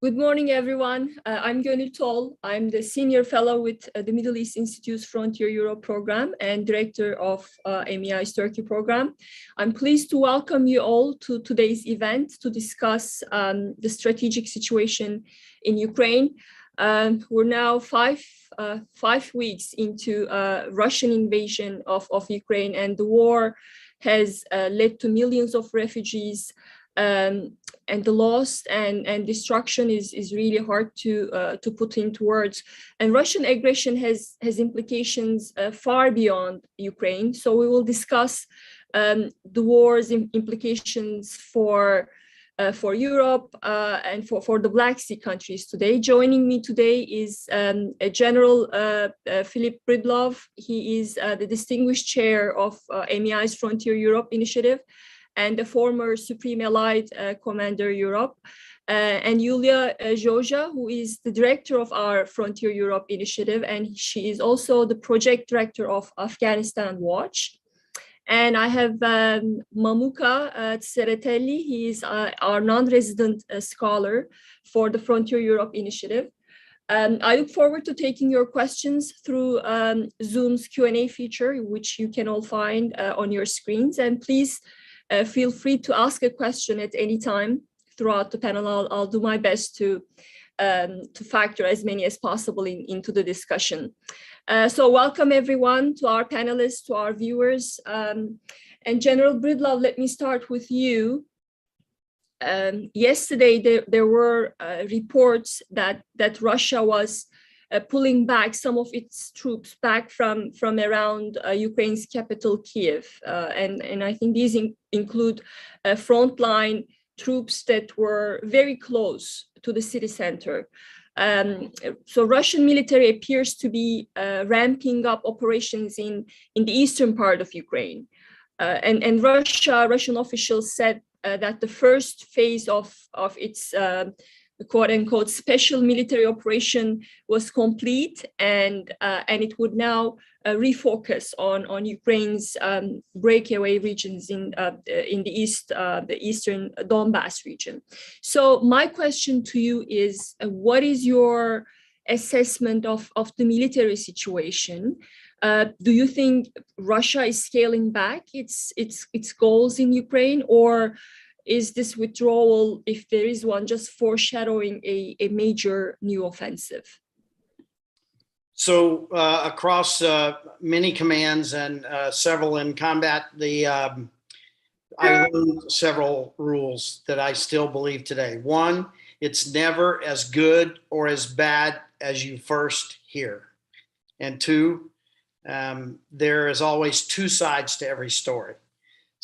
Good morning, everyone. I'm Gönül Tol. I'm the Senior Fellow with the Middle East Institute's Frontier Europe program and Director of MEI's Turkey program. I'm pleased to welcome you all to today's event to discuss the strategic situation in Ukraine. We're now five weeks into Russian invasion of Ukraine, and the war has led to millions of refugees, and the loss and destruction is really hard to put into words. And Russian aggression has implications far beyond Ukraine. So we will discuss the war's implications for Europe and for the Black Sea countries today. Joining me today is General Philip Bridlov. He is the distinguished chair of MEI's Frontier Europe initiative and the former Supreme Allied Commander Europe, and Yulia Zhozha, who is the director of our Frontier Europe initiative, and she is also the project director of Afghanistan Watch. And I have Mamuka Tseretelli. He is our non-resident scholar for the Frontier Europe initiative. I look forward to taking your questions through Zoom's Q&A feature, which you can all find on your screens. And please feel free to ask a question at any time throughout the panel. I'll do my best to factor as many as possible into the discussion. So welcome everyone, to our panelists, to our viewers. And General Bridlov, let me start with you. Yesterday, there were reports that Russia was pulling back some of its troops back from around Ukraine's capital, Kiev. And I think these include frontline troops that were very close to the city center. So Russian military appears to be ramping up operations in the eastern part of Ukraine. And Russian officials said that the first phase of its quote-unquote special military operation was complete, and it would now refocus on Ukraine's breakaway regions in the east, the eastern Donbass region. So my question to you is, what is your assessment of the military situation? Do you think Russia is scaling back its goals in Ukraine, or is this withdrawal, if there is one, just foreshadowing a major new offensive? So across many commands and several in combat, I learned several rules that I still believe today. One, it's never as good or as bad as you first hear. And two, there is always two sides to every story.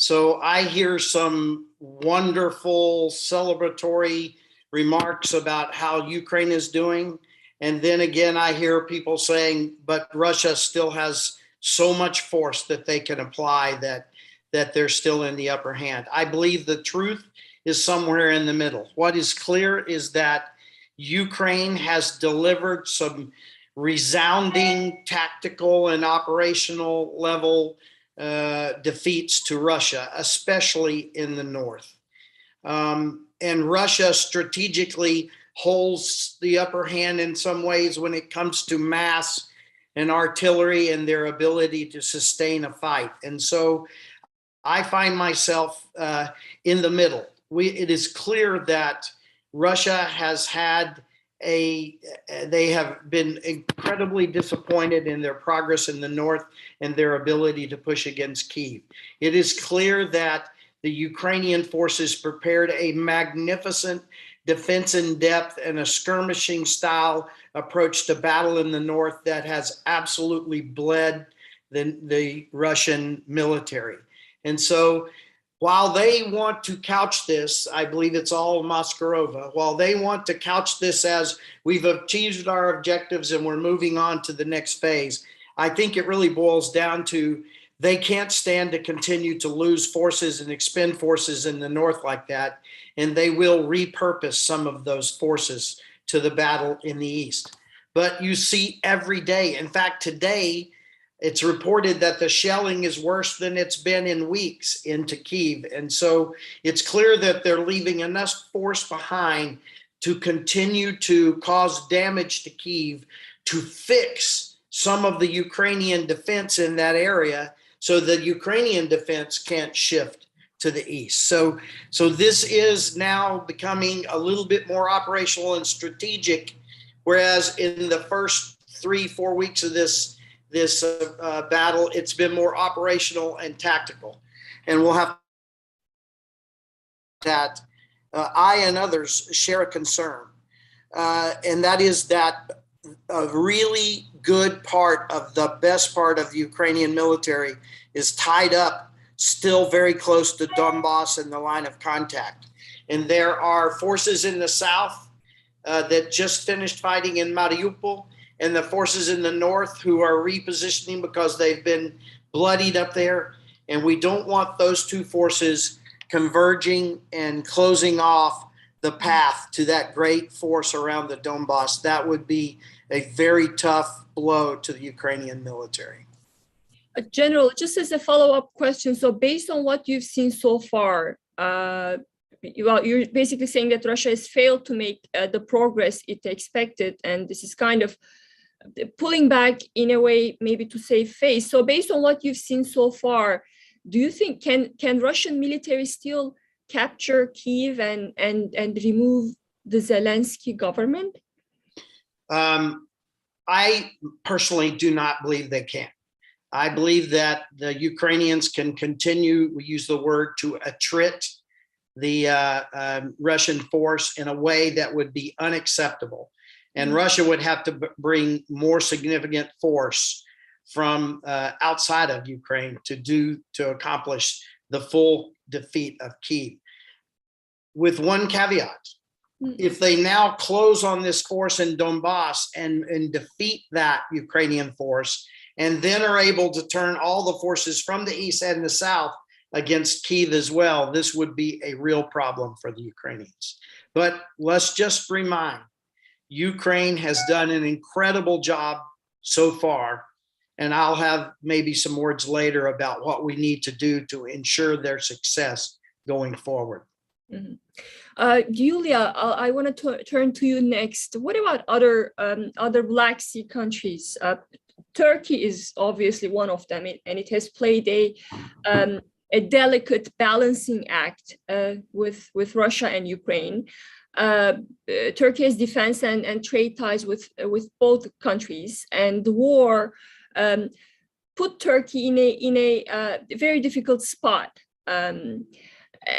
So I hear some wonderful celebratory remarks about how Ukraine is doing. And then again, I hear people saying, but Russia still has so much force that they can apply that they're still in the upper hand. I believe the truth is somewhere in the middle. What is clear is that Ukraine has delivered some resounding tactical and operational level defeats to Russia, especially in the north. And Russia strategically holds the upper hand in some ways when it comes to mass and artillery and their ability to sustain a fight. And so I find myself in the middle. It is clear that Russia has had they have been incredibly disappointed in their progress in the north and their ability to push against Kyiv. It is clear that the Ukrainian forces prepared a magnificent defense in depth and a skirmishing style approach to battle in the north that has absolutely bled the Russian military. And so while they want to couch this, I believe it's all Maskarova, while they want to couch this as we've achieved our objectives and we're moving on to the next phase, I think it really boils down to they can't stand to continue to lose forces and expend forces in the north like that, and they will repurpose some of those forces to the battle in the east. But you see every day, in fact, today, it's reported that the shelling is worse than it's been in weeks into Kyiv. And so it's clear that they're leaving enough force behind to continue to cause damage to Kyiv, to fix some of the Ukrainian defense in that area so the Ukrainian defense can't shift to the east. So this is now becoming a little bit more operational and strategic, whereas in the first 3-4 weeks of this battle, it's been more operational and tactical. And we'll have that I and others share a concern, and that is that a really good part of the best part of the Ukrainian military is tied up still very close to Donbass and the line of contact. And there are forces in the south that just finished fighting in Mariupol, and the forces in the north who are repositioning because they've been bloodied up there. And we don't want those two forces converging and closing off the path to that great force around the Donbass. That would be a very tough blow to the Ukrainian military. General, just as a follow-up question, so based on what you've seen so far, you're basically saying that Russia has failed to make the progress it expected, and this is kind of pulling back in a way, maybe to save face. So based on what you've seen so far, do you think can Russian military still capture Kyiv and remove the Zelensky government? I personally do not believe they can. I believe that the Ukrainians can continue, we use the word, to attrit the Russian force in a way that would be unacceptable. And Russia would have to bring more significant force from outside of Ukraine to accomplish the full defeat of Kyiv. With one caveat: if they now close on this force in Donbass and defeat that Ukrainian force, and then are able to turn all the forces from the east and the south against Kyiv as well, this would be a real problem for the Ukrainians. But let's just remind, Ukraine has done an incredible job so far, and I'll have maybe some words later about what we need to do to ensure their success going forward. Mm-hmm. Julia, I want to turn to you next. What about other Black Sea countries? Turkey is obviously one of them, and it has played a delicate balancing act with Russia and Ukraine. Turkey has defense and trade ties with both countries, and the war put Turkey in a very difficult spot.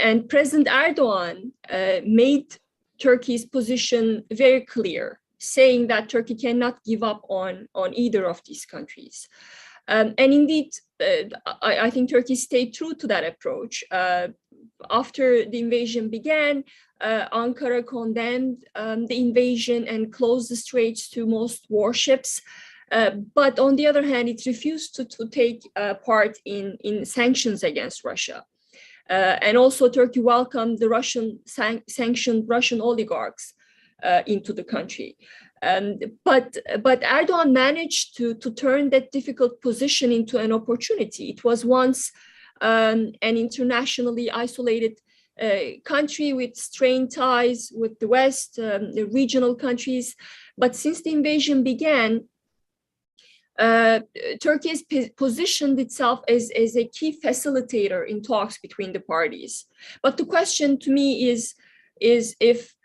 And President Erdogan made Turkey's position very clear, saying that Turkey cannot give up on either of these countries. And indeed, I think Turkey stayed true to that approach. After the invasion began, Ankara condemned the invasion and closed the straits to most warships. But on the other hand, it refused to take part in sanctions against Russia. And also Turkey welcomed the sanctioned Russian oligarchs into the country. But Erdogan managed to turn that difficult position into an opportunity. It was once an internationally isolated country with strained ties with the West, the regional countries. But since the invasion began, Turkey has positioned itself as a key facilitator in talks between the parties. But the question to me is if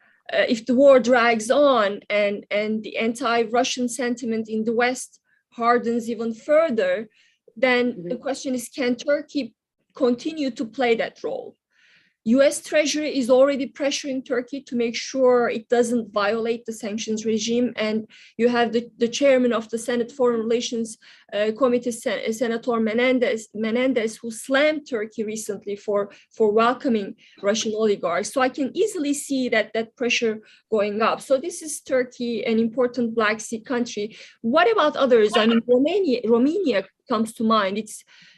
the war drags on and the anti-Russian sentiment in the West hardens even further, then the question is, can Turkey continue to play that role? US Treasury is already pressuring Turkey to make sure it doesn't violate the sanctions regime. And you have the chairman of the Senate Foreign Relations Committee, Senator Menendez, who slammed Turkey recently for welcoming Russian oligarchs. So I can easily see that pressure going up. So this is Turkey, an important Black Sea country. What about others? I mean, Romania comes to mind.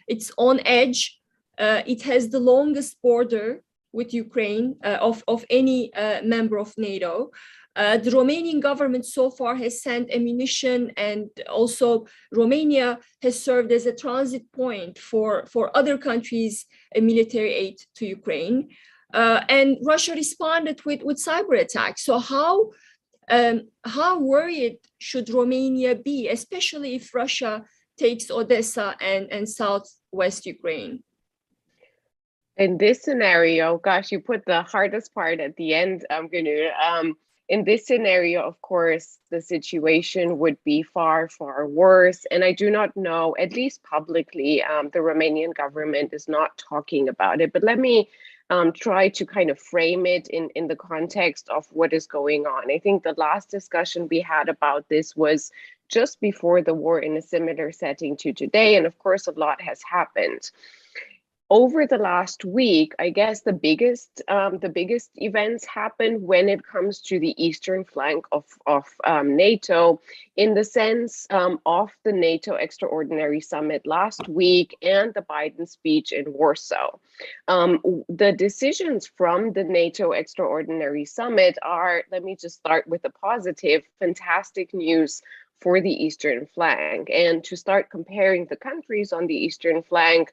It's on edge. It has the longest border with Ukraine of any member of NATO. The Romanian government so far has sent ammunition, and also Romania has served as a transit point for other countries' military aid to Ukraine. And Russia responded with cyber attacks. So how worried should Romania be, especially if Russia takes Odessa and southwest Ukraine? In this scenario, gosh, you put the hardest part at the end, Gunu. In this scenario, of course, the situation would be far, far worse. And I do not know, at least publicly, the Romanian government is not talking about it. But let me try to kind of frame it in the context of what is going on. I think the last discussion we had about this was just before the war, in a similar setting to today. And of course, a lot has happened. Over the last week, I guess the biggest events happened when it comes to the eastern flank of NATO, in the sense of the NATO Extraordinary Summit last week and the Biden speech in Warsaw. The decisions from the NATO Extraordinary Summit are, let me just start with the positive, fantastic news for the eastern flank. And to start comparing the countries on the eastern flank,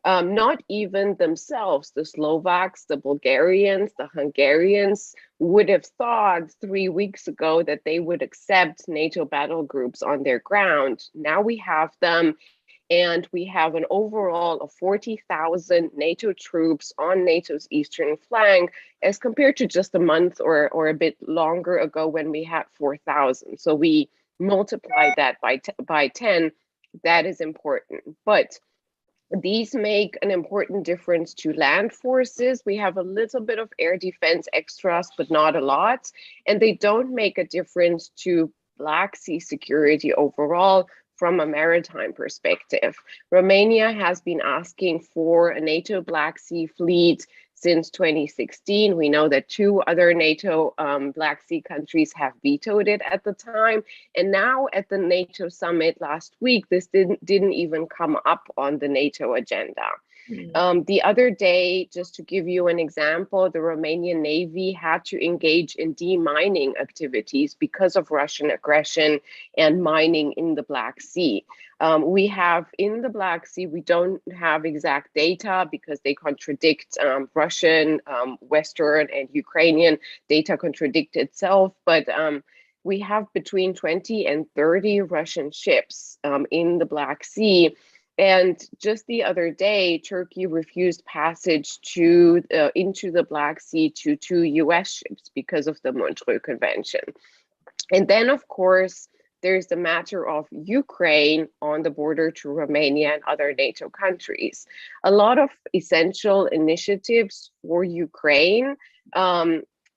not even themselves, the Slovaks, the Bulgarians, the Hungarians, would have thought 3 weeks ago that they would accept NATO battle groups on their ground. Now we have them, and we have an overall of 40,000 NATO troops on NATO's eastern flank, as compared to just a month or a bit longer ago when we had 4,000. So we multiply that by 10. That is important. But these make an important difference to land forces. We have a little bit of air defense extras, but not a lot. And they don't make a difference to Black Sea security overall from a maritime perspective. Romania has been asking for a NATO Black Sea fleet since 2016. We know that 2 other NATO Black Sea countries have vetoed it at the time. And now at the NATO summit last week, this didn't even come up on the NATO agenda. The other day, just to give you an example, the Romanian Navy had to engage in demining activities because of Russian aggression and mining in the Black Sea. We have in the Black Sea, we don't have exact data because they contradict Russian, Western, and Ukrainian data contradict itself, but we have between 20 and 30 Russian ships in the Black Sea. And just the other day, Turkey refused passage into the Black Sea to 2 US ships because of the Montreux Convention. And then, of course, there's the matter of Ukraine on the border to Romania and other NATO countries. A lot of essential initiatives for Ukraine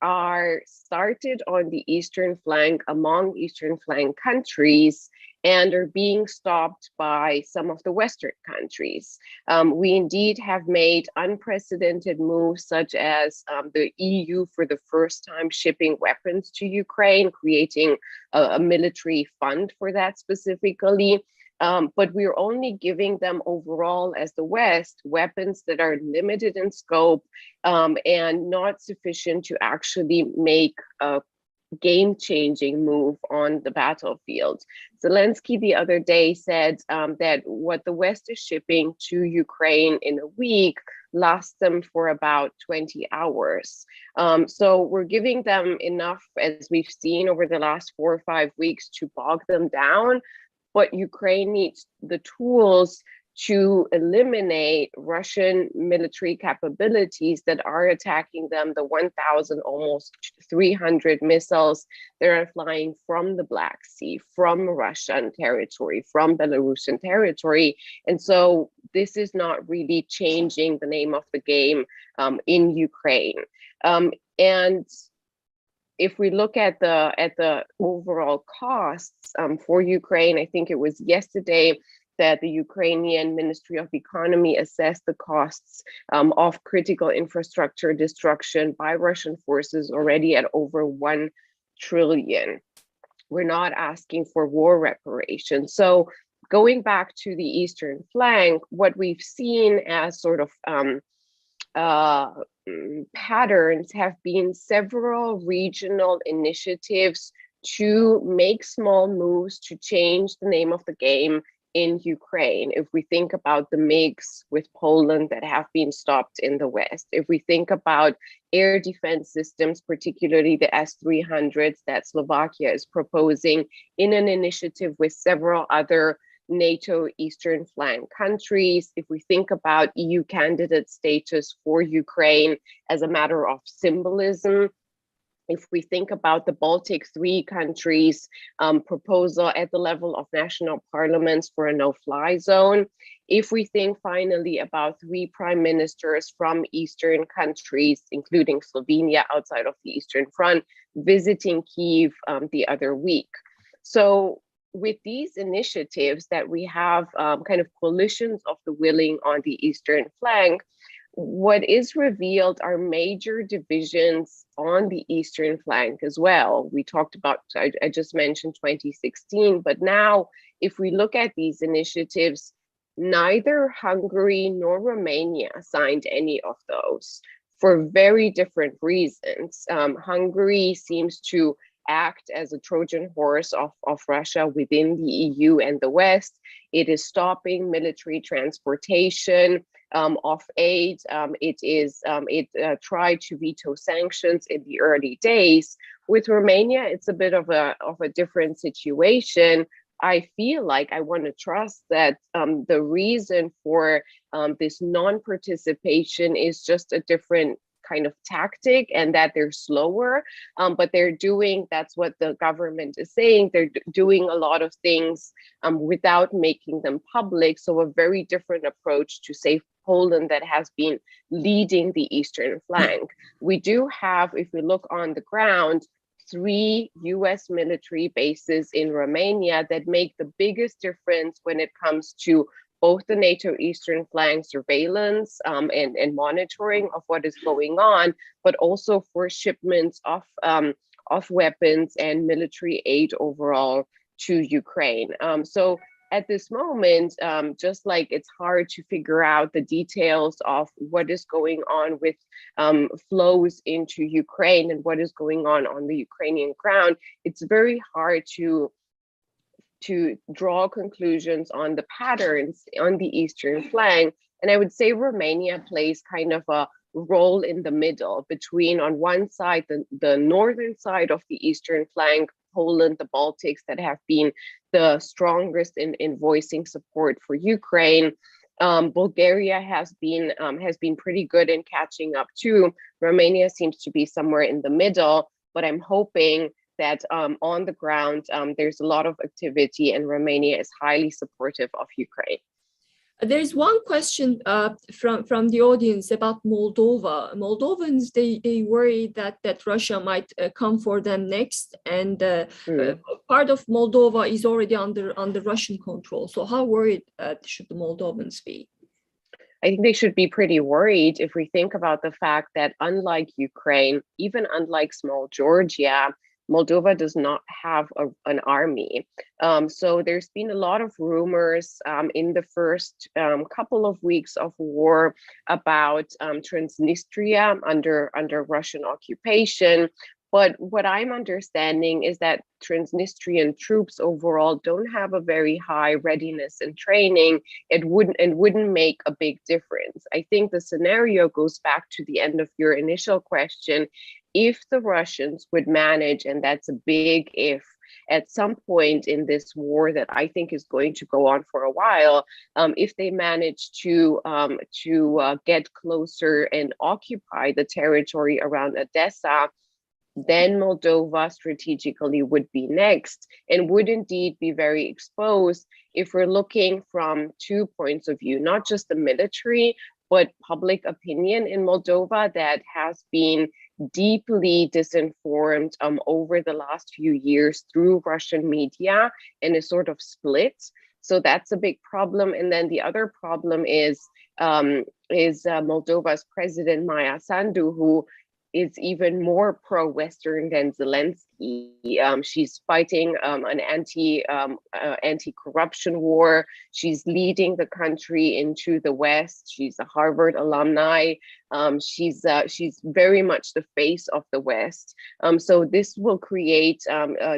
are started on the eastern flank among eastern flank countries and are being stopped by some of the Western countries. We indeed have made unprecedented moves, such as the EU for the first time shipping weapons to Ukraine, creating a military fund for that specifically. But we're only giving them overall, as the West, weapons that are limited in scope and not sufficient to actually make a game-changing move on the battlefield. Zelensky the other day said that what the West is shipping to Ukraine in a week lasts them for about 20 hours. So we're giving them enough, as we've seen over the last 4 or 5 weeks, to bog them down, but Ukraine needs the tools to eliminate Russian military capabilities that are attacking them, the 1,000, almost 300 missiles that are flying from the Black Sea, from Russian territory, from Belarusian territory. And so this is not really changing the name of the game in Ukraine. And if we look at the overall costs for Ukraine, I think it was yesterday that the Ukrainian Ministry of Economy assessed the costs of critical infrastructure destruction by Russian forces already at over 1 trillion. We're not asking for war reparations. So going back to the eastern flank, what we've seen as sort of patterns have been several regional initiatives to make small moves to change the name of the game in Ukraine, if we think about the MiGs with Poland that have been stopped in the West, if we think about air defense systems, particularly the S-300s that Slovakia is proposing in an initiative with several other NATO Eastern Flank countries, if we think about EU candidate status for Ukraine as a matter of symbolism, if we think about the Baltic 3 countries' proposal at the level of national parliaments for a no-fly zone, if we think finally about 3 prime ministers from Eastern countries, including Slovenia outside of the Eastern Front, visiting Kyiv the other week. So with these initiatives that we have kind of coalitions of the willing on the Eastern flank, what is revealed are major divisions on the Eastern flank as well. We talked about, I just mentioned 2016, but now if we look at these initiatives, neither Hungary nor Romania signed any of those for very different reasons. Hungary seems to act as a Trojan horse of Russia within the EU and the West. It is stopping military transportation of aid. It tried to veto sanctions in the early days. With Romania, it's a bit of a different situation. I feel like I want to trust that the reason for this non-participation is just a different kind of tactic, and that they're slower, but that's what the government is saying, they're doing a lot of things without making them public. So a very different approach to, say, Poland, that has been leading the Eastern flank. We do have, if we look on the ground, 3 US military bases in Romania that make the biggest difference when it comes to both the NATO Eastern flank surveillance and monitoring of what is going on, but also for shipments of weapons and military aid overall to Ukraine. So at this moment, just like it's hard to figure out the details of what is going on with flows into Ukraine and what is going on the Ukrainian ground, it's very hard to draw conclusions on the patterns on the Eastern flank. And I would say Romania plays kind of a role in the middle between, on one side, the northern side of the Eastern flank, Poland, the Baltics, that have been the strongest in voicing support for Ukraine. Bulgaria has been pretty good in catching up too. Romania seems to be somewhere in the middle, but I'm hoping that on the ground, there's a lot of activity and Romania is highly supportive of Ukraine. There's one question from the audience about Moldova. Moldovans, they worry that Russia might come for them next, and part of Moldova is already under Russian control. So how worried should the Moldovans be? I think they should be pretty worried if we think about the fact that, unlike Ukraine, even unlike small Georgia, Moldova does not have an army. So there's been a lot of rumors in the first couple of weeks of war about Transnistria under Russian occupation. But what I'm understanding is that Transnistrian troops overall don't have a very high readiness and training. It wouldn't make a big difference. I think the scenario goes back to the end of your initial question. If the Russians would manage, and that's a big if, at some point in this war that I think is going to go on for a while, if they manage to get closer and occupy the territory around Odessa, then Moldova strategically would be next and would indeed be very exposed if we're looking from 2 points of view, not just the military, but public opinion in Moldova that has been deeply disinformed over the last few years through Russian media and is sort of split. So that's a big problem. And then the other problem is Moldova's president, Maya Sandu, who is even more pro-Western than Zelensky. She's fighting an anti-corruption war. She's leading the country into the West. She's a Harvard alumni. She's very much the face of the West. So this will create,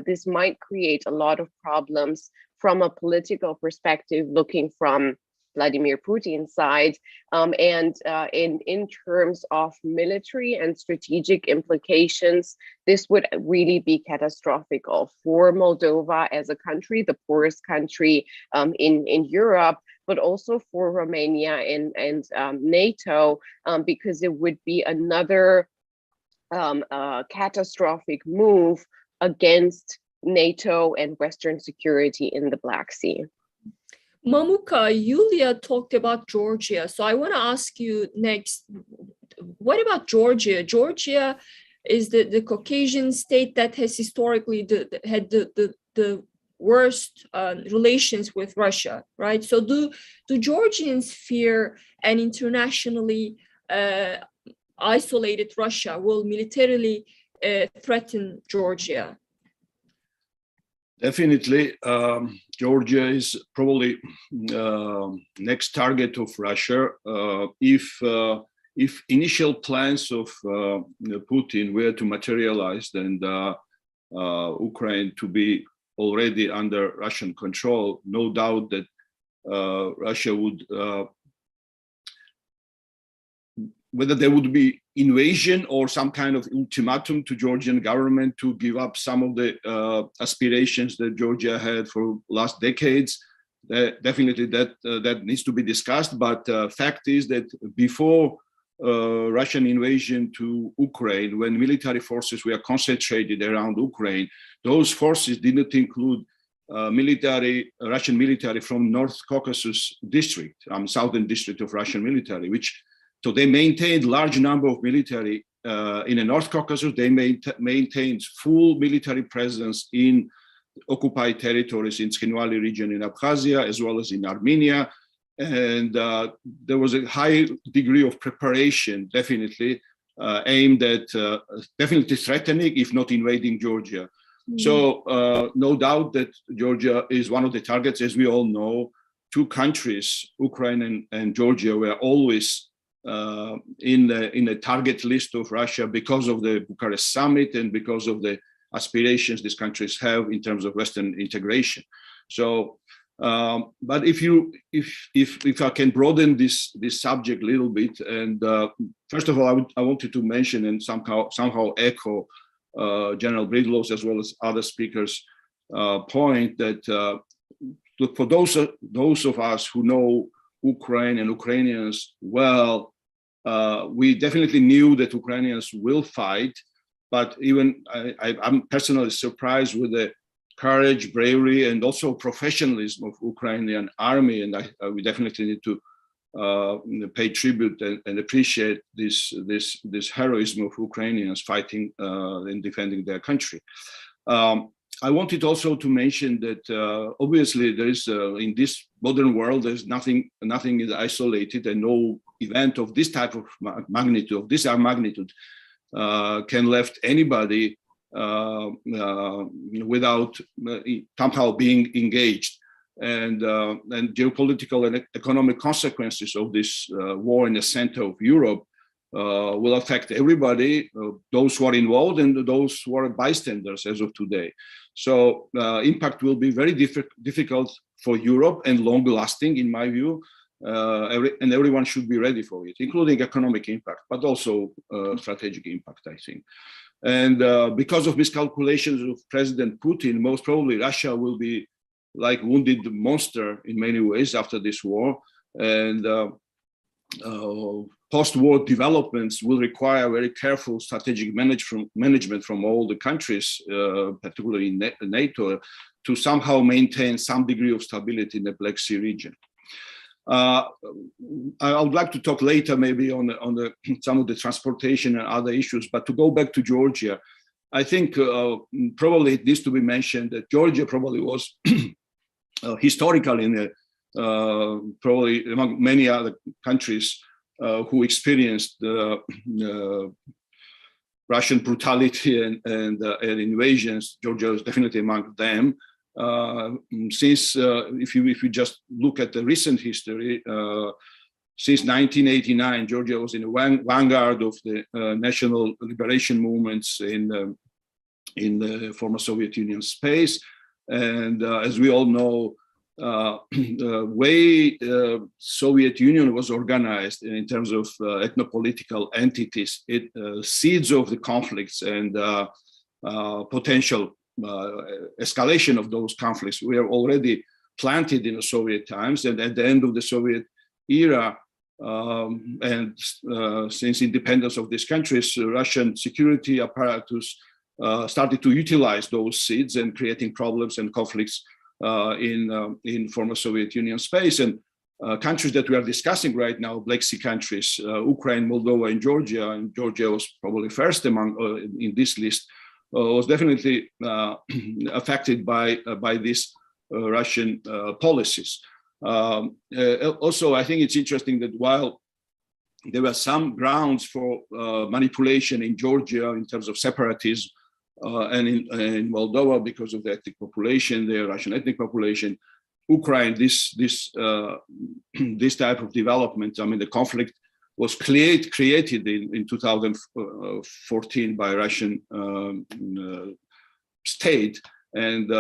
this might create a lot of problems from a political perspective, looking from Vladimir Putin's side, and in terms of military and strategic implications, this would really be catastrophic for Moldova as a country, the poorest country in Europe, but also for Romania and NATO, because it would be another catastrophic move against NATO and Western security in the Black Sea. Mamuka, Yulia talked about Georgia. So I want to ask you next, what about Georgia? Georgia is the Caucasian state that has historically had the worst relations with Russia, right? So do Georgians fear an internationally isolated Russia will militarily threaten Georgia? Definitely, Georgia is probably next target of Russia. If initial plans of Putin were to materialize and Ukraine to be already under Russian control, no doubt that Russia would, whether there would be invasion or some kind of ultimatum to Georgian government to give up some of the aspirations that Georgia had for last decades, definitely that needs to be discussed. But fact is that before Russian invasion to Ukraine, when military forces were concentrated around Ukraine, those forces did not include Russian military from North Caucasus district, southern district of Russian military, so they maintained large number of military in the North Caucasus. They maintained full military presence in occupied territories in Tkhinvali region in Abkhazia, as well as in Armenia. And there was a high degree of preparation, definitely aimed at definitely threatening, if not invading Georgia. So no doubt that Georgia is one of the targets. As we all know, two countries, Ukraine and Georgia, were always in the target list of Russia because of the Bucharest summit and because of the aspirations these countries have in terms of Western integration. So, but if I can broaden this subject a little bit, and first of all, I wanted to mention and somehow echo General Breedlove's as well as other speakers' point that look, for those of us who know Ukraine and Ukrainians well, we definitely knew that Ukrainians will fight, but even I'm personally surprised with the courage, bravery, and also professionalism of Ukrainian army, and we definitely need to pay tribute and appreciate this heroism of Ukrainians fighting and defending their country. I wanted also to mention that obviously there is in this modern world, there's nothing is isolated, and no event of this type of magnitude, can left anybody without somehow being engaged. And geopolitical and economic consequences of this war in the center of Europe will affect everybody, those who are involved and those who are bystanders as of today. So impact will be very difficult for Europe and long-lasting, in my view, and everyone should be ready for it, including economic impact, but also strategic impact, I think. And because of miscalculations of President Putin, most probably Russia will be like wounded monster in many ways after this war, and post-war developments will require very careful strategic management from all the countries, particularly in NATO, to somehow maintain some degree of stability in the Black Sea region. I would like to talk later maybe on some of the transportation and other issues, but to go back to Georgia, I think probably it needs to be mentioned that Georgia probably was historically probably among many other countries who experienced Russian brutality and invasions. Georgia is definitely among them. Since if you just look at the recent history, since 1989, Georgia was in the vanguard of the national liberation movements in the former Soviet Union space. And as we all know, the way Soviet Union was organized in terms of ethnopolitical entities, seeds of the conflicts and potential escalation of those conflicts were already planted in the Soviet times. And at the end of the Soviet era, and since independence of these countries, Russian security apparatus started to utilize those seeds and creating problems and conflicts in former Soviet Union space. And countries that we are discussing right now, Black Sea countries, Ukraine, Moldova, and Georgia was probably first among in this list, was definitely affected by these Russian policies. Also, I think it's interesting that while there were some grounds for manipulation in Georgia in terms of separatism, and in Moldova because of the ethnic population, the Russian ethnic population, Ukraine, this type of development, I mean, the conflict was created in 2014 by Russian state. And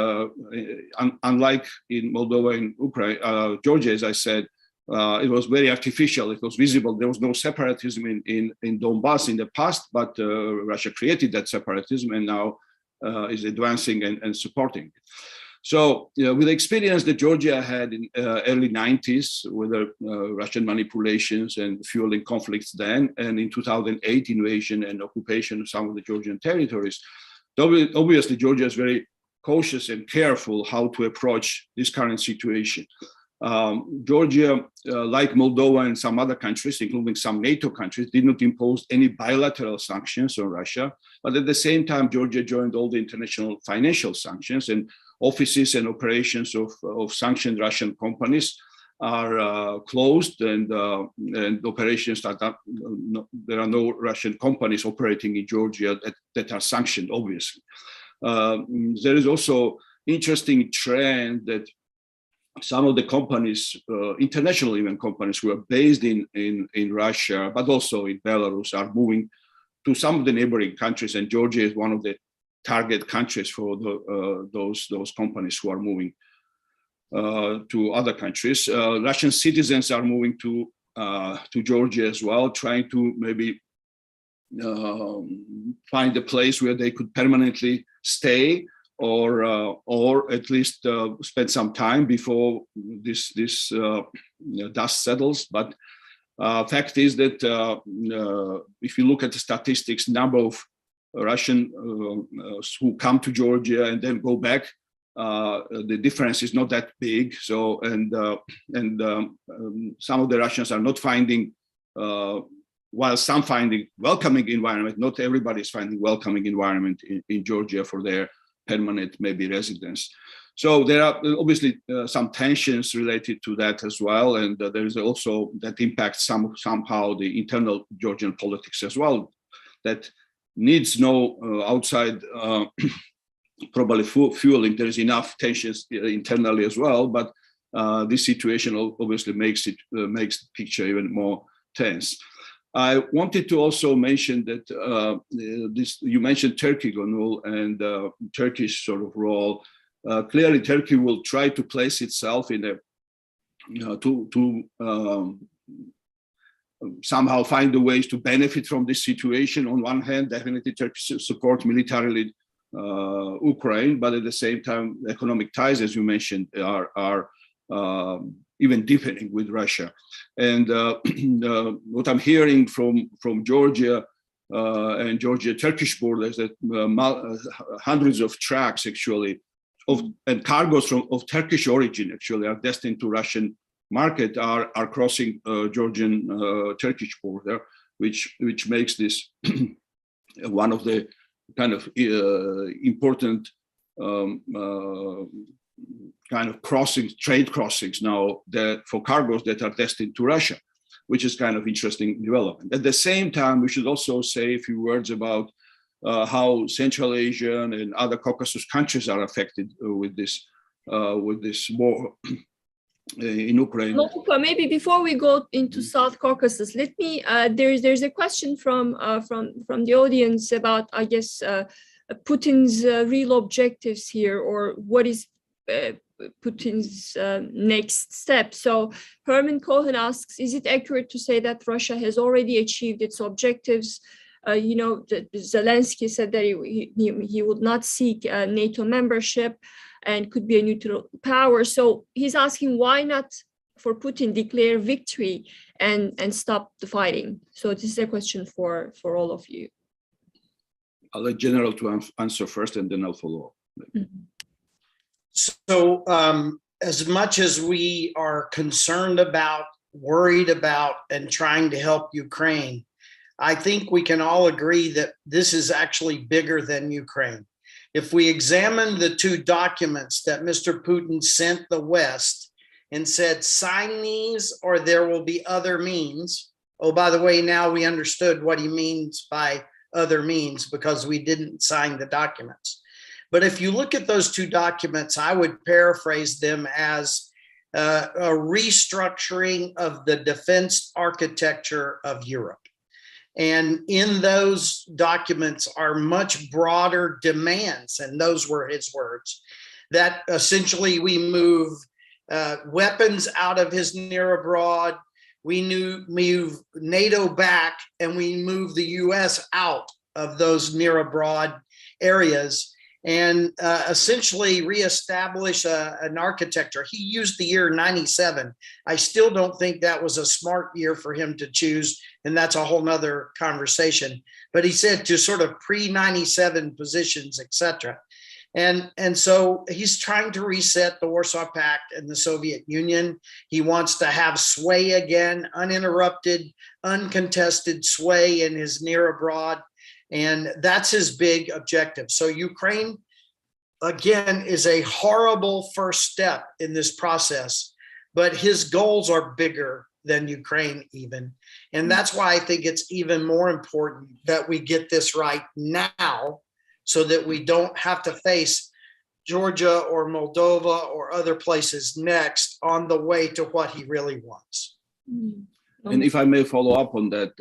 unlike in Moldova and Ukraine, Georgia, as I said, it was very artificial. It was visible. There was no separatism in Donbass in the past, but Russia created that separatism and now is advancing and supporting it. So with the experience that Georgia had in early 90s with the Russian manipulations and fueling conflicts then, and in 2008 invasion and occupation of some of the Georgian territories, obviously Georgia is very cautious and careful how to approach this current situation. Georgia, like Moldova and some other countries, including some NATO countries, did not impose any bilateral sanctions on Russia. But at the same time, Georgia joined all the international financial sanctions, and offices and operations of sanctioned Russian companies are closed, and operations that there are no Russian companies operating in Georgia that are sanctioned, obviously. There is also interesting trend that some of the companies, international even companies who are based in Russia, but also in Belarus, are moving to some of the neighboring countries, and Georgia is one of the target countries for those companies who are moving to other countries. Russian citizens are moving to Georgia as well, trying to maybe find a place where they could permanently stay, or at least spend some time before this dust settles. But fact is that if you look at the statistics, number of Russian who come to Georgia and then go back, the difference is not that big. So some of the Russians are not finding, while some finding welcoming environment, not everybody is finding welcoming environment in Georgia for their permanent maybe residence. So there are obviously some tensions related to that as well, and there is also that impacts somehow the internal Georgian politics as well, that needs no outside probably fueling. There is enough tensions internally as well, but this situation obviously makes the picture even more tense. I wanted to also mention that you mentioned Turkey, Gönül, and Turkish sort of role. Clearly, Turkey will try to place itself in somehow find the ways to benefit from this situation. On one hand, definitely Turkey support militarily Ukraine, but at the same time, economic ties, as you mentioned, are even deepening with Russia. And what I'm hearing from Georgia and Georgia-Turkish borders, that hundreds of trucks actually and cargoes of Turkish origin actually are destined to Russian market are crossing Georgian-Turkish border, which makes this one of the kind of important kind of trade crossings now for cargoes that are destined to Russia, which is kind of interesting development. At the same time, we should also say a few words about how Central Asian and other Caucasus countries are affected with this war in Ukraine. Maybe before we go into South Caucasus, let me. There's a question from the audience about, I guess, Putin's real objectives here, or what is Putin's next step. So Herman Cohen asks, is it accurate to say that Russia has already achieved its objectives? Zelensky said that he would not seek NATO membership and could be a neutral power. So he's asking, why not for Putin declare victory and stop the fighting? So this is a question for all of you. I'll let General to answer first, and then I'll follow up. Mm-hmm. So as much as we are concerned about, worried about, and trying to help Ukraine, I think we can all agree that this is actually bigger than Ukraine. If we examine the two documents that Mr. Putin sent the West and said, sign these or there will be other means. Oh, by the way, now we understood what he means by other means because we didn't sign the documents. But if you look at those two documents, I would paraphrase them as a restructuring of the defense architecture of Europe. And in those documents are much broader demands, and those were his words, that essentially we move weapons out of his near abroad, we move NATO back, and we move the US out of those near abroad areas, and essentially reestablish an architecture. He used the year 97. I still don't think that was a smart year for him to choose, and that's a whole nother conversation. But he said to sort of pre-97 positions, etc. And so he's trying to reset the Warsaw Pact and the Soviet Union. He wants to have sway again, uninterrupted, uncontested sway in his near abroad. And that's his big objective. So Ukraine, again, is a horrible first step in this process, but his goals are bigger than Ukraine even. And that's why I think it's even more important that we get this right now so that we don't have to face Georgia or Moldova or other places next on the way to what he really wants. And if I may follow up on that,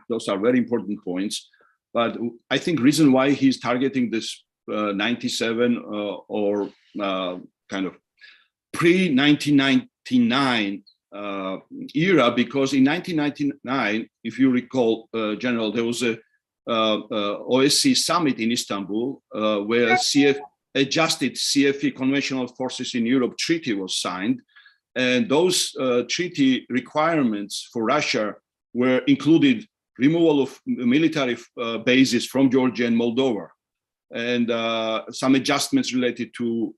those are very important points. But I think reason why he's targeting this 97 or kind of pre-1999 era, because in 1999, if you recall, General, there was a OSCE summit in Istanbul where adjusted CFE Conventional Forces in Europe treaty was signed. And those treaty requirements for Russia were included removal of military bases from Georgia and Moldova, and some adjustments related to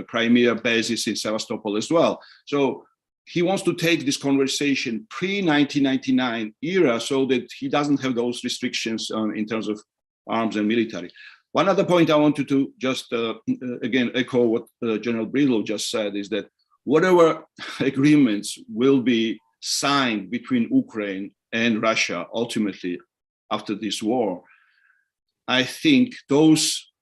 Crimea bases in Sevastopol as well. So he wants to take this conversation pre-1999 era so that he doesn't have those restrictions in terms of arms and military. One other point I wanted to just, again, echo what General Bridlow just said is that whatever agreements will be signed between Ukraine and Russia ultimately after this war, I think those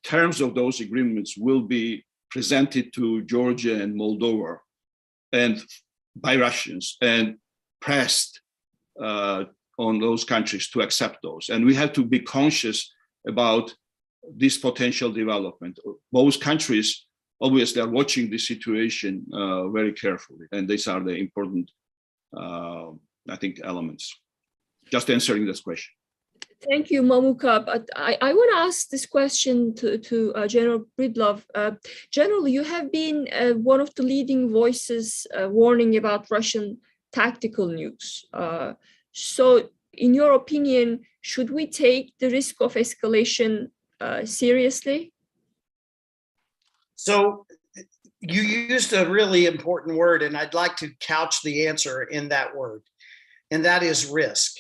terms of those agreements will be presented to Georgia and Moldova and by Russians and pressed on those countries to accept those. And we have to be conscious about this potential development. Both countries obviously are watching the situation very carefully, and these are the important I think elements. Just answering this question. Thank you, Mamuka. But I want to ask this question to General Bridlov. General, you have been one of the leading voices warning about Russian tactical nukes. So in your opinion, should we take the risk of escalation seriously? So you used a really important word, and I'd like to couch the answer in that word, and that is risk.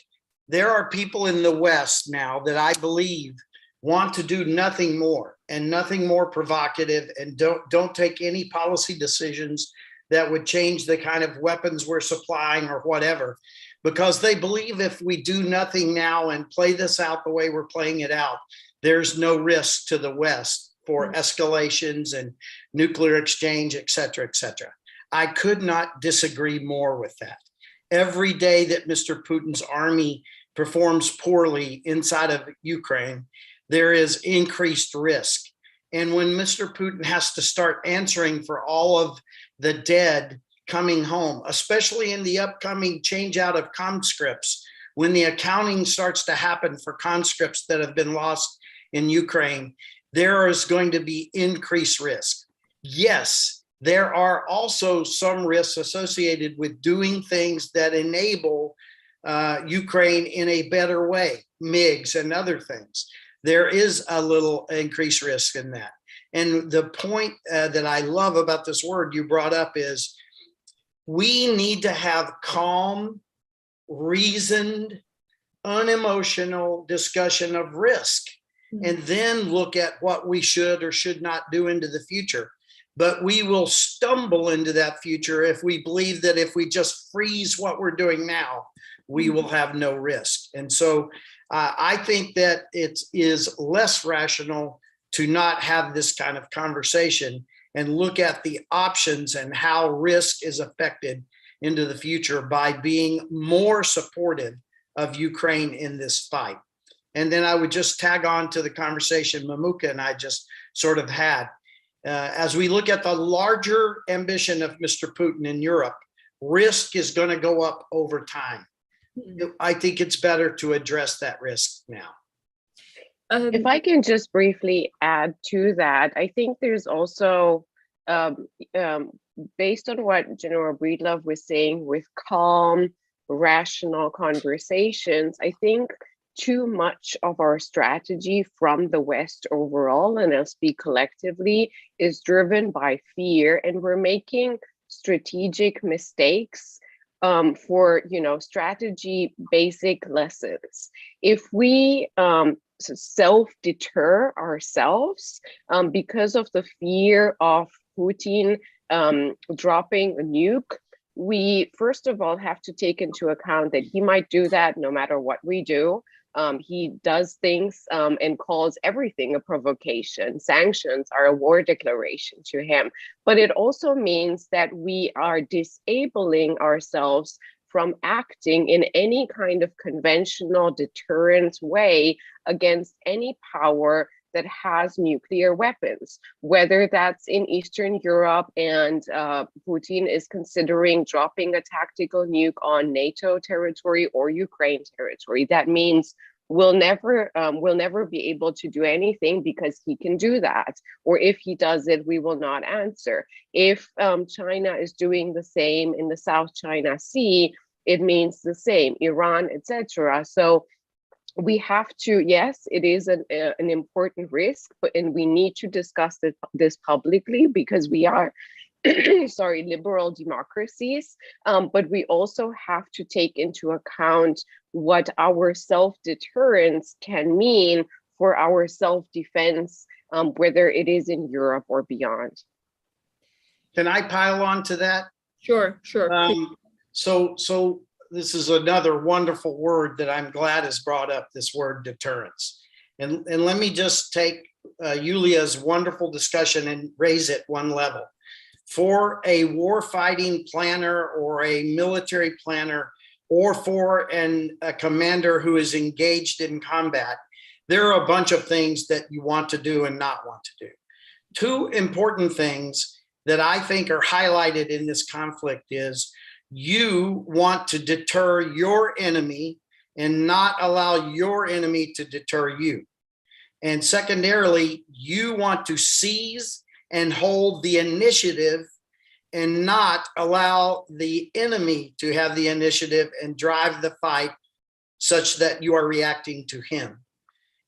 There are people in the West now that I believe want to do nothing more and nothing more provocative, and don't take any policy decisions that would change the kind of weapons we're supplying or whatever, because they believe if we do nothing now and play this out the way we're playing it out, there's no risk to the West for escalations and nuclear exchange, et cetera, et cetera. I could not disagree more with that. Every day that Mr. Putin's army performs poorly inside of Ukraine, there is increased risk. And when Mr. Putin has to start answering for all of the dead coming home, especially in the upcoming change out of conscripts, when the accounting starts to happen for conscripts that have been lost in Ukraine, there is going to be increased risk. Yes, there are also some risks associated with doing things that enable Ukraine in a better way, MiGs and other things. There is a little increased risk in that. And the point that I love about this word you brought up is we need to have calm, reasoned, unemotional discussion of risk, and then look at what we should or should not do into the future. But we will stumble into that future if we believe that if we just freeze what we're doing now, we will have no risk. And so I think that it is less rational to not have this kind of conversation and look at the options and how risk is affected into the future by being more supportive of Ukraine in this fight. And then I would just tag on to the conversation Mamuka and I just sort of had. As we look at the larger ambition of Mr. Putin in Europe, risk is going to go up over time. I think it's better to address that risk now. If I can just briefly add to that, I think there's also, based on what General Breedlove was saying, with calm, rational conversations, I think too much of our strategy from the West overall, and I'll speak collectively, is driven by fear, and we're making strategic mistakes for strategy basic lessons. If we self-deter ourselves because of the fear of Putin dropping a nuke, we first of all have to take into account that he might do that no matter what we do. He does things and calls everything a provocation. Sanctions are a war declaration to him. But it also means that we are disabling ourselves from acting in any kind of conventional deterrent way against any power that has nuclear weapons, whether that's in Eastern Europe and Putin is considering dropping a tactical nuke on NATO territory or Ukraine territory. That means we'll never be able to do anything because he can do that. Or if he does it, we will not answer. If China is doing the same in the South China Sea, it means the same, Iran, etc. So we have to, yes, it is an important risk, and we need to discuss this publicly because we are, liberal democracies. But we also have to take into account what our self-deterrence can mean for our self-defense, whether it is in Europe or beyond. Can I pile on to that? Sure. So this is another wonderful word that I'm glad is brought up, this word deterrence. And let me just take Yulia's wonderful discussion and raise it one level. For a war fighting planner or a military planner or for a commander who is engaged in combat, there are a bunch of things that you want to do and not want to do. Two important things that I think are highlighted in this conflict is you want to deter your enemy and not allow your enemy to deter you. And secondarily, you want to seize and hold the initiative and not allow the enemy to have the initiative and drive the fight such that you are reacting to him.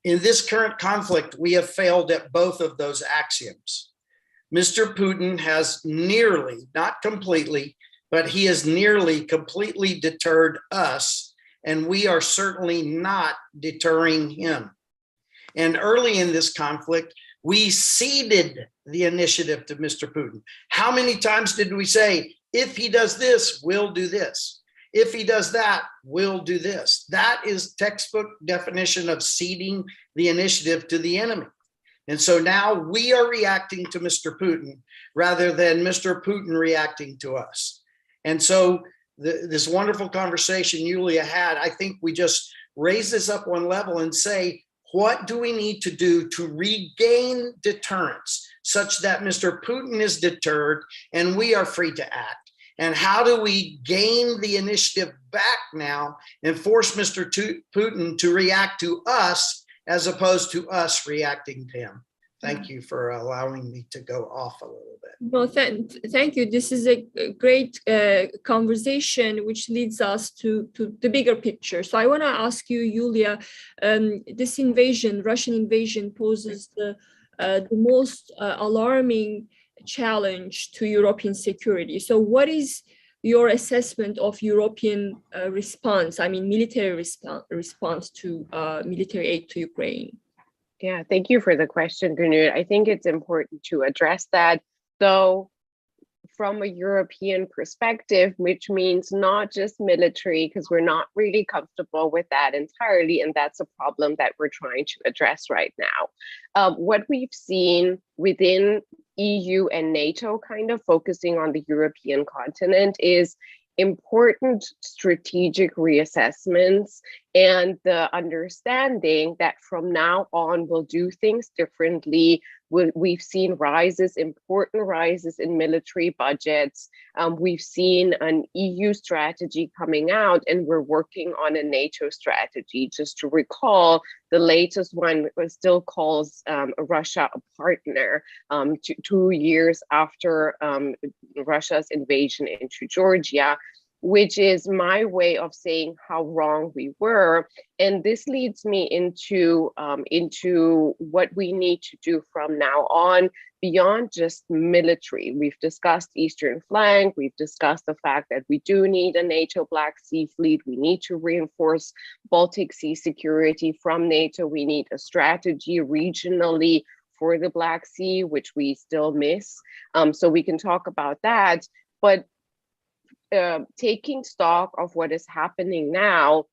In this current conflict, we have failed at both of those axioms. Mr. Putin has nearly, not completely, but he has nearly completely deterred us, and we are certainly not deterring him. And early in this conflict, we ceded the initiative to Mr. Putin. How many times did we say, if he does this, we'll do this. If he does that, we'll do this. That is textbook definition of ceding the initiative to the enemy. And so now we are reacting to Mr. Putin rather than Mr. Putin reacting to us. And so this wonderful conversation Yulia had, I think we just raise this up one level and say, What do we need to do to regain deterrence such that Mr. Putin is deterred and we are free to act? And how do we gain the initiative back now and force Mr. Putin to react to us as opposed to us reacting to him? Thank you for allowing me to go off a little bit. No, thank you. This is a great conversation, which leads us to the bigger picture. So I want to ask you, Yulia, this invasion, Russian invasion, poses the most alarming challenge to European security. So what is your assessment of European response, I mean, military response to military aid to Ukraine? Yeah, thank you for the question, Gunur. I think it's important to address that. So from a European perspective, which means not just military, because we're not really comfortable with that entirely, and that's a problem that we're trying to address right now. What we've seen within EU and NATO, kind of focusing on the European continent, is important strategic reassessments and the understanding that from now on we'll do things differently. We've seen important rises in military budgets. We've seen an EU strategy coming out, and we're working on a NATO strategy. Just to recall, the latest one still calls Russia a partner 2 years after Russia's invasion into Georgia, which is my way of saying how wrong we were. And this leads me into what we need to do from now on beyond just military. We've discussed Eastern flank. We've discussed the fact that we do need a NATO Black Sea fleet. We need to reinforce Baltic Sea security from NATO. We need a strategy regionally for the Black Sea, which we still miss. So we can talk about that. But taking stock of what is happening now,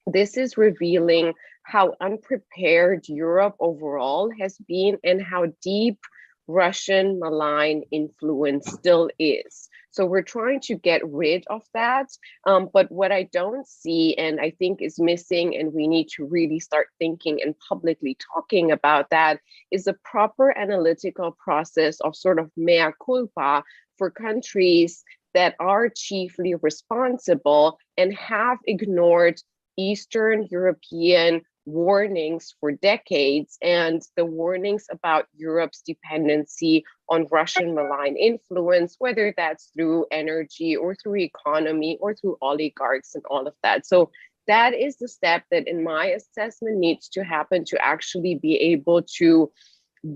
this is revealing how unprepared Europe overall has been and how deep Russian malign influence still is. So we're trying to get rid of that. But what I don't see, and I think is missing, and we need to really start thinking and publicly talking about that, is a proper analytical process of sort of mea culpa for countries that are chiefly responsible and have ignored Eastern European warnings for decades, and the warnings about Europe's dependency on Russian malign influence, whether that's through energy or through economy or through oligarchs and all of that. So that is the step that, in my assessment, needs to happen to actually be able to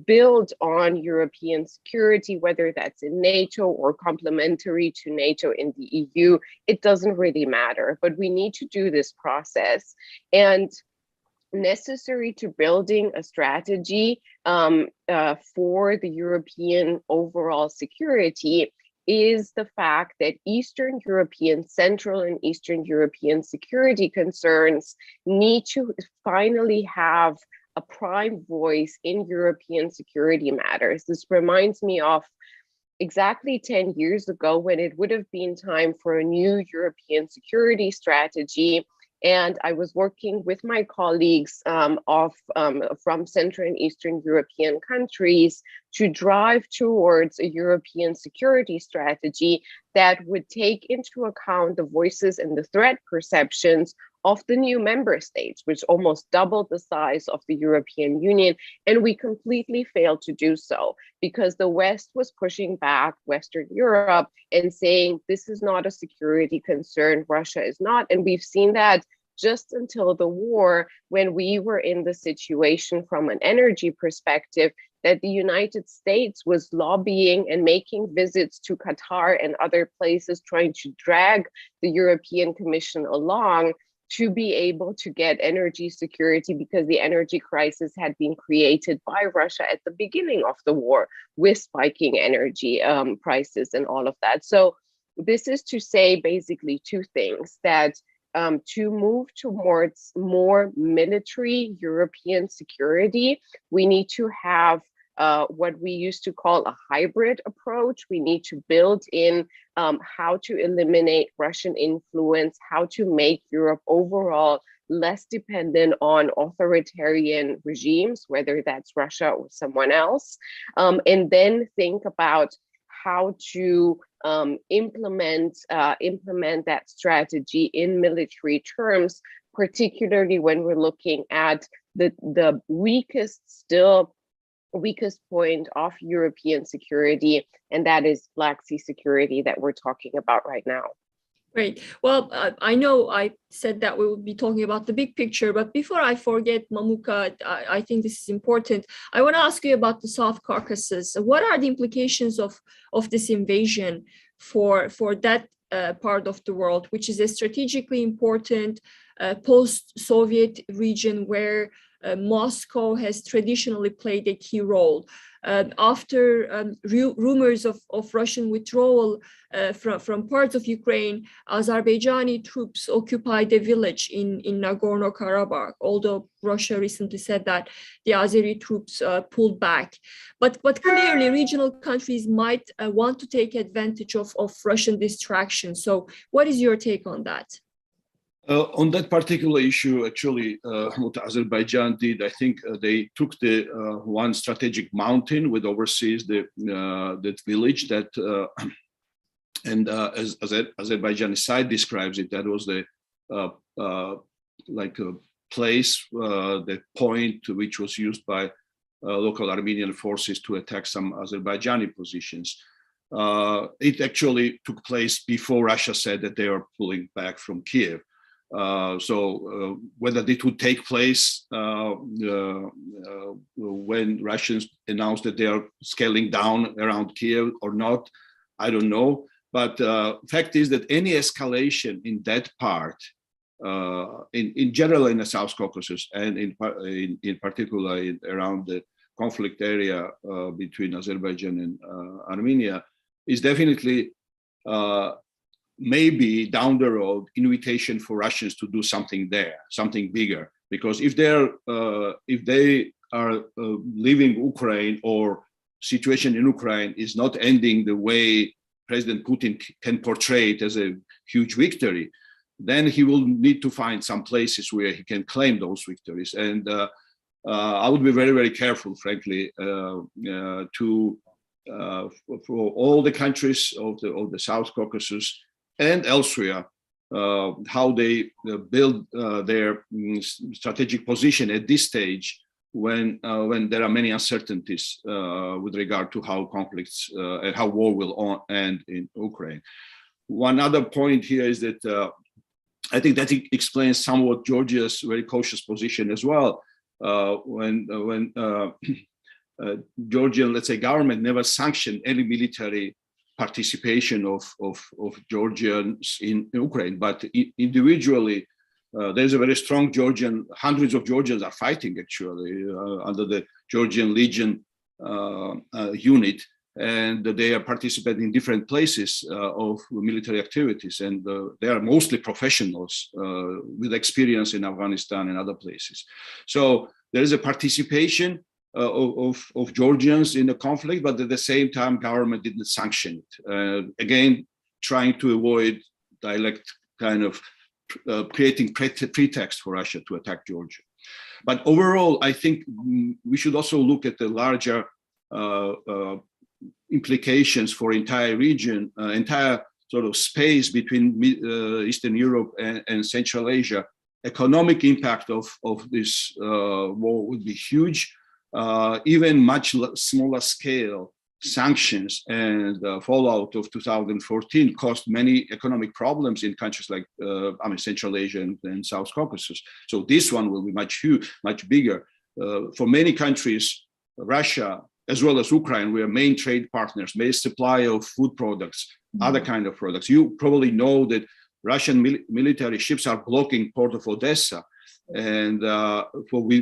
build on European security, whether that's in NATO or complementary to NATO in the EU. It doesn't really matter, but we need to do this process. And necessary to building a strategy for the European overall security is the fact that Central and Eastern European security concerns need to finally have a prime voice in European security matters. This reminds me of exactly 10 years ago when it would have been time for a new European security strategy. And I was working with my colleagues from Central and Eastern European countries to drive towards a European security strategy that would take into account the voices and the threat perceptions of the new member states, which almost doubled the size of the European Union. And we completely failed to do so because the West was pushing back Western Europe and saying, this is not a security concern, Russia is not. And we've seen that just until the war, when we were in the situation from an energy perspective that the United States was lobbying and making visits to Qatar and other places, trying to drag the European Commission along to be able to get energy security, because the energy crisis had been created by Russia at the beginning of the war with spiking energy prices and all of that. So this is to say basically two things: that to move towards more military European security, we need to have what we used to call a hybrid approach. We need to build in how to eliminate Russian influence, how to make Europe overall less dependent on authoritarian regimes, whether that's Russia or someone else, and then think about how to implement that strategy in military terms, particularly when we're looking at the weakest point of European security, and that is Black Sea security that we're talking about right now. Great. Well, I know I said that we would be talking about the big picture, but before I forget, Mamuka, I think this is important. I want to ask you about the South Caucasus. What are the implications of this invasion for that part of the world, which is a strategically important post-Soviet region where Moscow has traditionally played a key role. After rumors of Russian withdrawal from parts of Ukraine, Azerbaijani troops occupied a village in Nagorno-Karabakh, although Russia recently said that the Azeri troops pulled back. But clearly, regional countries might want to take advantage of Russian distraction. So what is your take on that? On that particular issue, actually, what Azerbaijan did, I think they took the one strategic mountain which oversees that village that, and as Azerbaijani side describes it, that was the like a place, the point which was used by local Armenian forces to attack some Azerbaijani positions. It actually took place before Russia said that they are pulling back from Kiev. So whether it would take place when Russians announced that they are scaling down around Kiev or not, I don't know. But fact is that any escalation in that part, in general in the South Caucasus and in particular around the conflict area between Azerbaijan and Armenia, is definitely maybe down the road invitation for Russians to do something there, something bigger. Because if they are leaving Ukraine, or situation in Ukraine is not ending the way President Putin can portray it as a huge victory, then he will need to find some places where he can claim those victories. And I would be very, very careful, frankly, for all the countries of the South Caucasus and elsewhere, how they build their strategic position at this stage when there are many uncertainties with regard to how conflicts and how war will end in Ukraine. One other point here is that I think that explains somewhat Georgia's very cautious position as well. When Georgian, let's say, government never sanctioned any military participation of Georgians in Ukraine, but individually, there's a very strong Georgian, hundreds of Georgians are fighting actually under the Georgian Legion unit, and they are participating in different places of military activities, and they are mostly professionals with experience in Afghanistan and other places. So there is a participation of Georgians in the conflict, but at the same time, government didn't sanction it. Again, trying to avoid direct kind of creating pretext for Russia to attack Georgia. But overall, I think we should also look at the larger implications for entire region, entire sort of space between Eastern Europe and Central Asia. Economic impact of this war would be huge. Even much smaller scale sanctions and fallout of 2014 caused many economic problems in countries like Central Asia and South Caucasus. So this one will be much bigger. For many countries, Russia as well as Ukraine, we are main trade partners, main supply of food products, other kind of products. You probably know that Russian military ships are blocking port of Odessa, and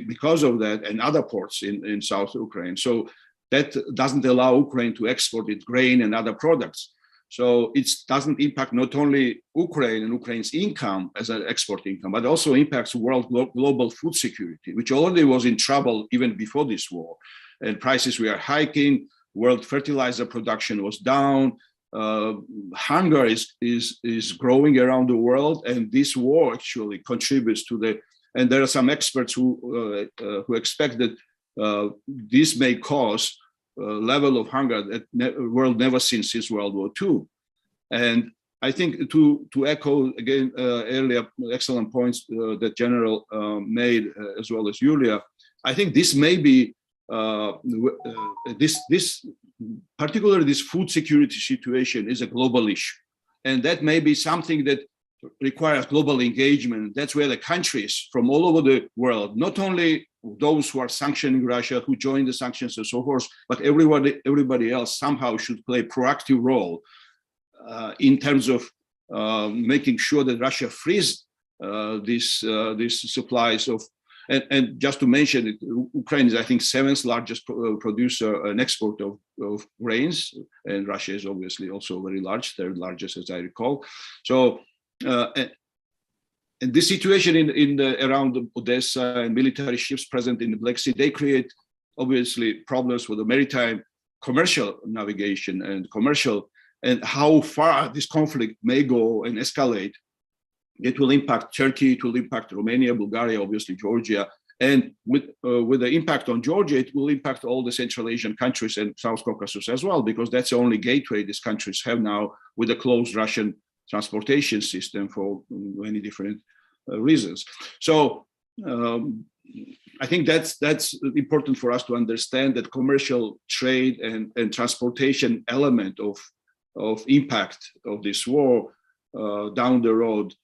because of that, and other ports in South Ukraine. So that doesn't allow Ukraine to export its grain and other products. So it doesn't impact not only Ukraine and Ukraine's income as an export income, but also impacts world global food security, which already was in trouble even before this war. And prices were hiking, world fertilizer production was down, hunger is growing around the world, and this war actually contributes to the And there are some experts who expect that this may cause a level of hunger that the world never seen since World War II. And I think to echo again earlier excellent points that General made, as well as Julia, I think this may be particularly this food security situation is a global issue, and that may be something that requires global engagement. That's where the countries from all over the world, not only those who are sanctioning Russia, who join the sanctions and so forth, but everybody else somehow should play a proactive role in terms of making sure that Russia frees these supplies of. And just to mention it, Ukraine is, I think, 7th largest producer and exporter of grains, and Russia is obviously also very large, 3rd largest, as I recall. So, and this situation around Odessa and military ships present in the Black Sea, they create obviously problems for the maritime commercial navigation and how far this conflict may go and escalate. It will impact Turkey, it will impact Romania, Bulgaria, obviously Georgia. And with the impact on Georgia, it will impact all the Central Asian countries and South Caucasus as well, because that's the only gateway these countries have now with a closed Russian transportation system for many different reasons. So I think that's important for us to understand that commercial trade and transportation element of impact of this war down the road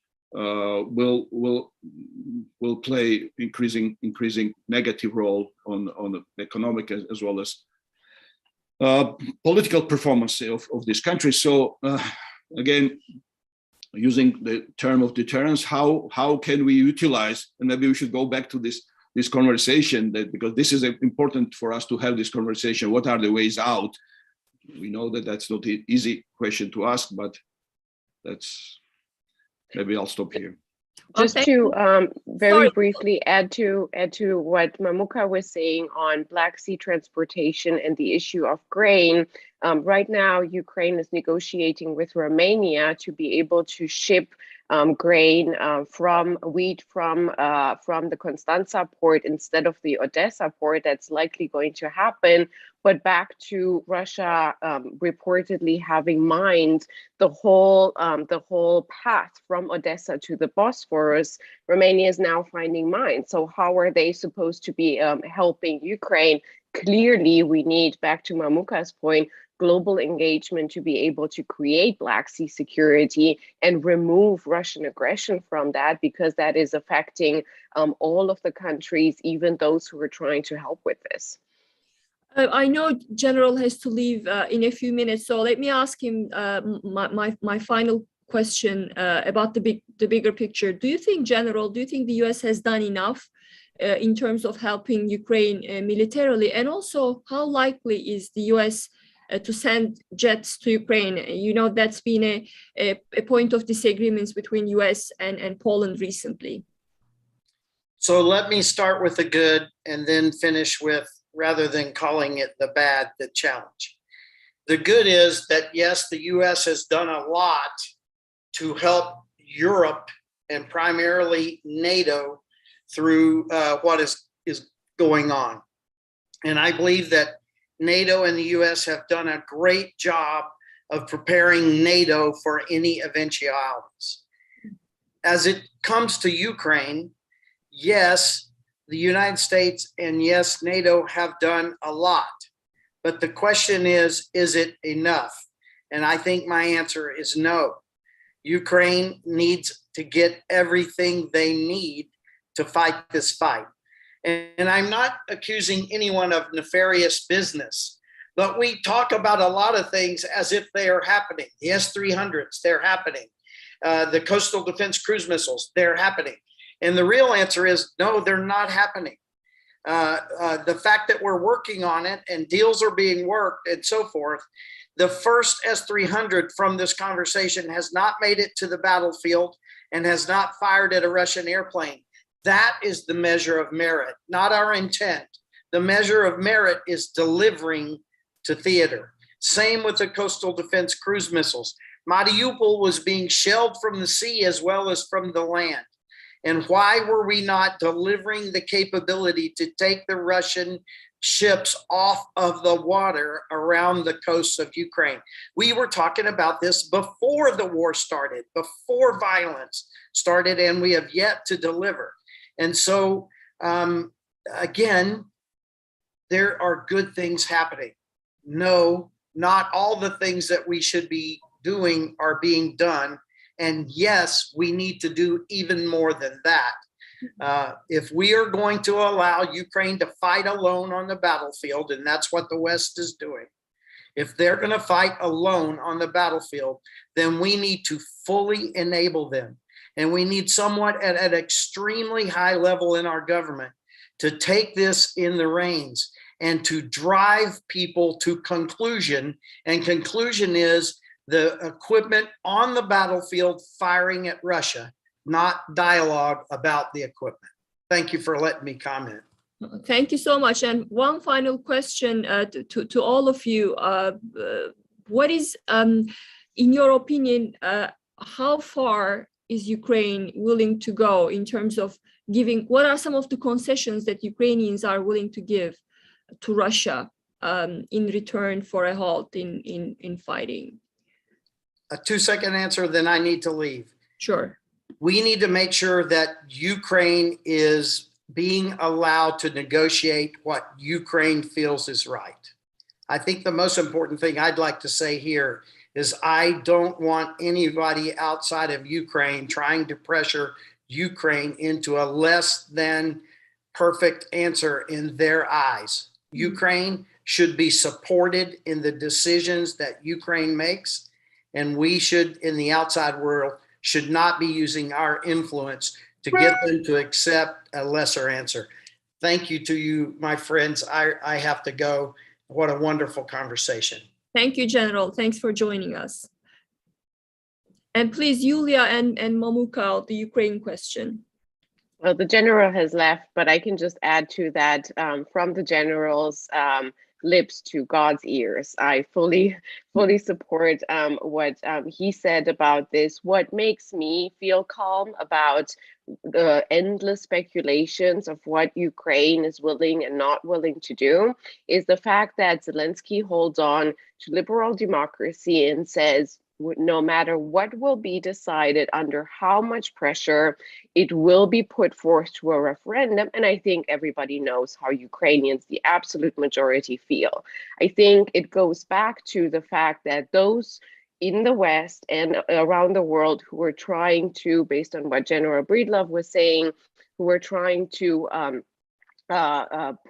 will play increasing negative role on the economic as well as political performance of this country. So again, using the term of deterrence, how can we utilize, and maybe we should go back to this conversation, that because this is important for us to have this conversation. What are the ways out? We know that that's not an easy question to ask, but that's. Maybe I'll stop here. Just to very briefly add to what Mamuka was saying on Black Sea transportation and the issue of grain. Right now, Ukraine is negotiating with Romania to be able to ship grain from wheat from the Constanța port instead of the Odessa port. That's likely going to happen. But back to Russia reportedly having mined the whole path from Odessa to the Bosphorus, Romania is now finding mines. So how are they supposed to be helping Ukraine? Clearly, we need, back to Mamuka's point, global engagement to be able to create Black Sea security and remove Russian aggression from that, because that is affecting all of the countries, even those who are trying to help with this. I know General has to leave in a few minutes, so let me ask him my final question about the bigger picture. Do you think, General, the US has done enough in terms of helping Ukraine militarily? And also, how likely is the US to send jets to Ukraine? You know, that's been a point of disagreements between US and Poland recently. So let me start with the good and then finish with, rather than calling it the bad, the challenge. The good is that, yes, the US has done a lot to help Europe and primarily NATO through what is going on. And I believe that NATO and the US have done a great job of preparing NATO for any eventualities. As it comes to Ukraine, yes, the United States and yes, NATO have done a lot. But the question is it enough? And I think my answer is no. Ukraine needs to get everything they need to fight this fight. And I'm not accusing anyone of nefarious business, but we talk about a lot of things as if they are happening. The S-300s, they're happening. The coastal defense cruise missiles, they're happening. And the real answer is no, they're not happening. The fact that we're working on it and deals are being worked and so forth, the first S-300 from this conversation has not made it to the battlefield and has not fired at a Russian airplane. That is the measure of merit, not our intent. The measure of merit is delivering to theater. Same with the coastal defense cruise missiles. Mariupol was being shelled from the sea as well as from the land. And why were we not delivering the capability to take the Russian ships off of the water around the coasts of Ukraine? We were talking about this before the war started, before violence started, and we have yet to deliver. And so, again, there are good things happening. No, not all the things that we should be doing are being done. And yes, we need to do even more than that. If we are going to allow Ukraine to fight alone on the battlefield, and that's what the West is doing, if they're going to fight alone on the battlefield, then we need to fully enable them. And we need someone at an extremely high level in our government to take this in the reins and to drive people to conclusion. And conclusion is the equipment on the battlefield firing at Russia, not dialogue about the equipment. Thank you for letting me comment. Thank you so much. And one final question to all of you. What is, in your opinion, how far is Ukraine willing to go in terms of giving, what are some of the concessions that Ukrainians are willing to give to Russia in return for a halt in fighting? A 2-second answer, then I need to leave. Sure. We need to make sure that Ukraine is being allowed to negotiate what Ukraine feels is right. I think the most important thing I'd like to say here is I don't want anybody outside of Ukraine trying to pressure Ukraine into a less than perfect answer in their eyes. Ukraine should be supported in the decisions that Ukraine makes. And we should, in the outside world, should not be using our influence to get them to accept a lesser answer. Thank you to you, my friends. I have to go. What a wonderful conversation. Thank you, General. Thanks for joining us. And please, Yulia and Mamuka, the Ukraine question. Well, the general has left, but I can just add to that from the general's lips to God's ears. I fully support what he said about this. What makes me feel calm about the endless speculations of what Ukraine is willing and not willing to do is the fact that Zelensky holds on to liberal democracy and says, no matter what will be decided, under how much pressure, it will be put forth to a referendum. And I think everybody knows how Ukrainians, the absolute majority, feel. I think it goes back to the fact that those in the West and around the world who are trying to, based on what General Breedlove was saying, who are trying to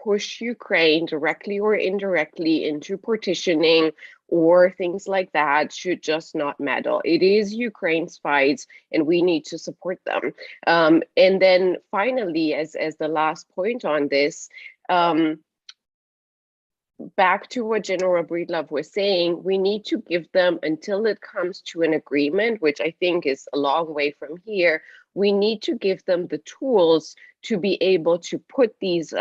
push Ukraine directly or indirectly into partitioning or things like that, should just not meddle. It is Ukraine's fight, and we need to support them. And then finally, as the last point on this, back to what General Breedlove was saying, we need to give them, until it comes to an agreement, which I think is a long way from here, we need to give them the tools to be able to put these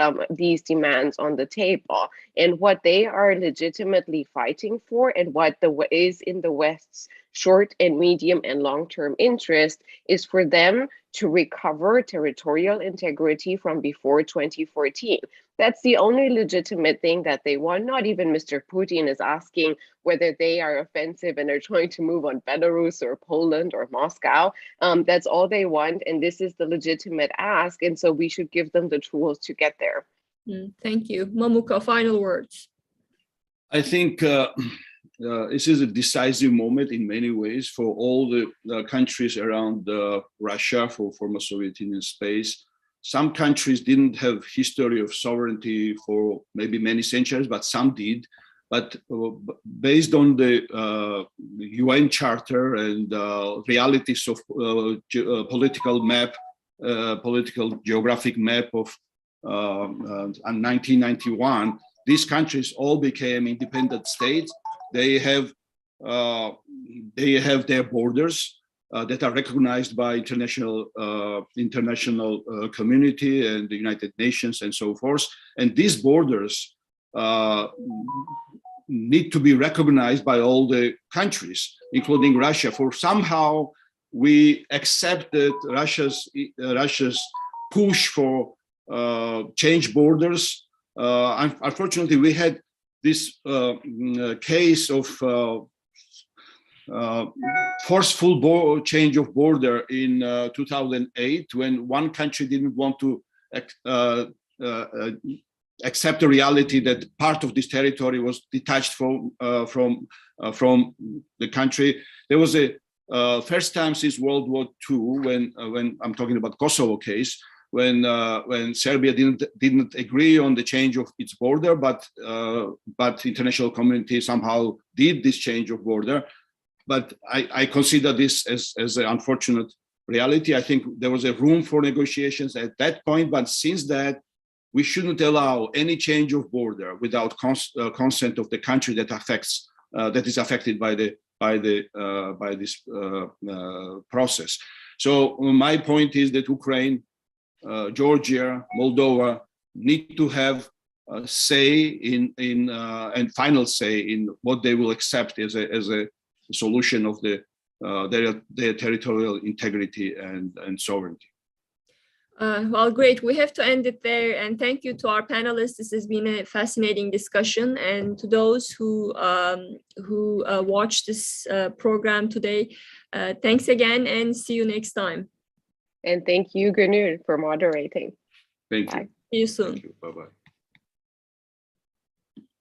demands on the table. And what they are legitimately fighting for, and what is in the West's short and medium and long-term interest, is for them to recover territorial integrity from before 2014. That's the only legitimate thing that they want. Not even Mr. Putin is asking whether they are offensive and are trying to move on Belarus or Poland or Moscow. That's all they want, and this is the legitimate ask, and so we should give them the tools to get there. Thank you. Mamuka, final words. I think this is a decisive moment in many ways for all the countries around Russia, for former Soviet Union space. Some countries didn't have history of sovereignty for maybe many centuries, but some did. But based on the UN Charter and realities of political geographic map of 1991, these countries all became independent states. They have their borders that are recognized by international community and the United Nations and so forth. And these borders need to be recognized by all the countries, including Russia, for somehow we accepted Russia's push for change borders. Unfortunately, we had this case of forceful change of border in 2008, when one country didn't want to accept the reality that part of this territory was detached from the country. There was a first time since World War II, when I'm talking about Kosovo case, when Serbia didn't agree on the change of its border, but international community somehow did this change of border. But I consider this as an unfortunate reality. I think there was a room for negotiations at that point, but since that, we shouldn't allow any change of border without consent of the country that is affected by this process. So my point is that Ukraine, Georgia, Moldova need to have a say in and final say in what they will accept as a solution of their territorial integrity and sovereignty. Well, great. We have to end it there. And thank you to our panelists. This has been a fascinating discussion. And to those who watched this program today, thanks again and see you next time. And thank you, Gönül, for moderating. Thank you. Bye. See you soon. Thank you. Bye-bye.